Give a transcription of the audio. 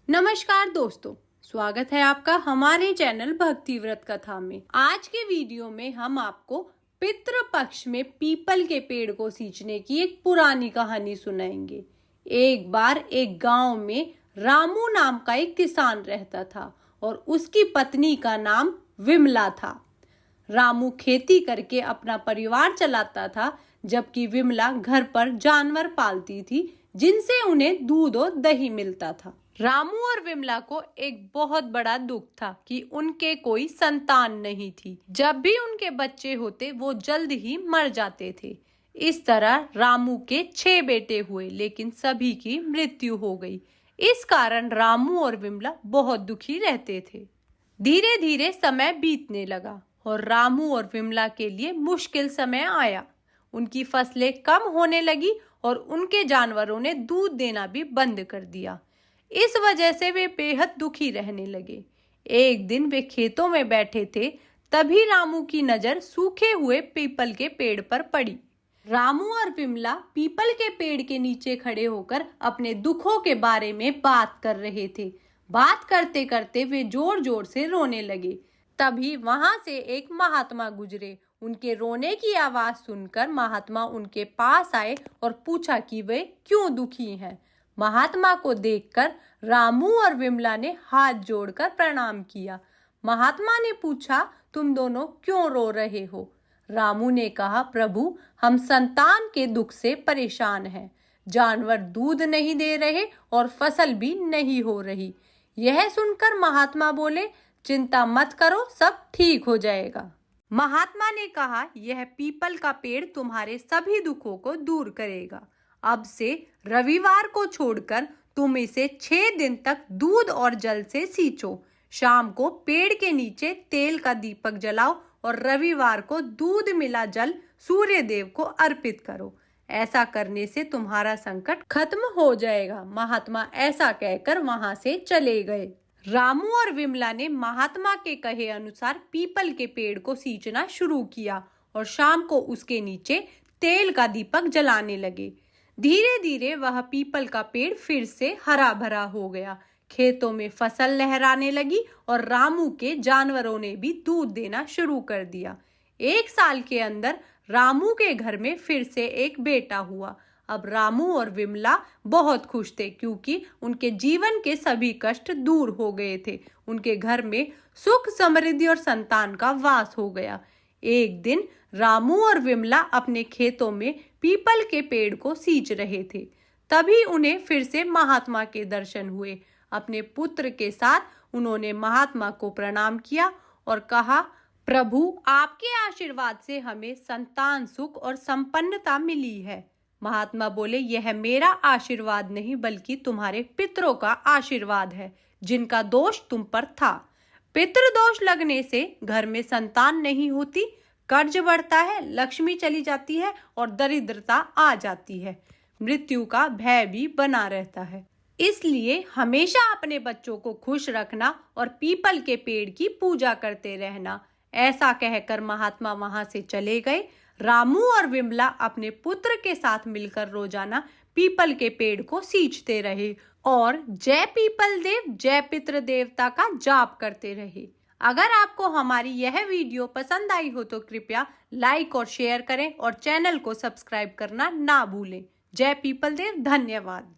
नमस्कार दोस्तों, स्वागत है आपका हमारे चैनल भक्ति व्रत कथा में। आज के वीडियो में हम आपको पितृ पक्ष में पीपल के पेड़ को सींचने की एक पुरानी कहानी सुनाएंगे। एक बार एक गांव में रामू नाम का एक किसान रहता था और उसकी पत्नी का नाम विमला था। रामू खेती करके अपना परिवार चलाता था, जबकि विमला घर पर जानवर पालती थी जिनसे उन्हें दूध और दही मिलता था। रामू और विमला को एक बहुत बड़ा दुख था कि उनके कोई संतान नहीं थी। जब भी उनके बच्चे होते वो जल्द ही मर जाते थे। इस तरह रामू के 6 बेटे हुए, लेकिन सभी की मृत्यु हो गई। इस कारण रामू और विमला बहुत दुखी रहते थे। धीरे धीरे समय बीतने लगा और रामू और विमला के लिए मुश्किल समय आया। उनकी फसलें कम होने लगी और उनके जानवरों ने दूध देना भी बंद कर दिया। इस वजह से वे बेहद दुखी रहने लगे। एक दिन वे खेतों में बैठे थे, तभी रामू की नजर सूखे हुए पीपल के पेड़ पर पड़ी। रामू और विमला पीपल के पेड़ के नीचे खड़े होकर अपने दुखों के बारे में बात कर रहे थे। बात करते करते वे जोर जोर से रोने लगे। तभी वहां से एक महात्मा गुजरे। उनके रोने की आवाज सुनकर महात्मा उनके पास आए और पूछा कि वे क्यों दुखी हैं। महात्मा को देखकर रामू और विमला ने हाथ जोड़कर प्रणाम किया। महात्मा ने पूछा, तुम दोनों क्यों रो रहे हो? रामू ने कहा, प्रभु, हम संतान के दुख से परेशान हैं। जानवर दूध नहीं दे रहे और फसल भी नहीं हो रही। यह सुनकर महात्मा बोले, चिंता मत करो, सब ठीक हो जाएगा। महात्मा ने कहा, यह पीपल का पेड़ तुम्हारे सभी दुखों को दूर करेगा। अब से रविवार को छोड़कर तुम इसे 6 दिन तक दूध और जल से सींचो। शाम को पेड़ के नीचे तेल का दीपक जलाओ और रविवार को दूध मिला जल सूर्य देव को अर्पित करो। ऐसा करने से तुम्हारा संकट खत्म हो जाएगा। महात्मा ऐसा कहकर वहां से चले गए। रामू और विमला ने महात्मा के कहे अनुसार पीपल के पेड़ को सींचना शुरू किया और शाम को उसके नीचे तेल का दीपक जलाने लगे। धीरे धीरे वह पीपल का पेड़ फिर से हरा भरा हो गया। खेतों में फसल लहराने लगी और रामू के जानवरों ने भी दूध देना शुरू कर दिया। 1 साल के अंदर रामू के घर में फिर से एक बेटा हुआ। अब रामू और विमला बहुत खुश थे, क्योंकि उनके जीवन के सभी कष्ट दूर हो गए थे। उनके घर में सुख, समृद्धि और संतान का वास हो गया। एक दिन रामू और विमला अपने खेतों में पीपल के पेड़ को सींच रहे थे। तभी उन्हें फिर से महात्मा के दर्शन हुए। अपने पुत्र के साथ उन्होंने महात्मा को प्रणाम किया और कहा, प्रभु, आपके आशीर्वाद से हमें संतान, सुख और संपन्नता मिली है। महात्मा बोले, यह मेरा आशीर्वाद नहीं बल्कि तुम्हारे पितरों का आशीर्वाद है, जिनका दोष तुम पर था। पितृदोष लगने से घर में संतान नहीं होती, कर्ज बढ़ता है, लक्ष्मी चली जाती है और दरिद्रता आ जाती है। मृत्यु का भय भी बना रहता है। इसलिए हमेशा अपने बच्चों को खुश रखना और पीपल के पेड़ की पूजा करते रहना। ऐसा कहकर महात्मा वहां से चले गए। रामू और विमला अपने पुत्र के साथ मिलकर रोजाना पीपल के पेड़ को सींचते रहे और जय पीपल देव, जय पितृ देवता का जाप करते रहे। अगर आपको हमारी यह वीडियो पसंद आई हो तो कृपया लाइक और शेयर करें और चैनल को सब्सक्राइब करना ना भूलें। जय पीपल देव, धन्यवाद।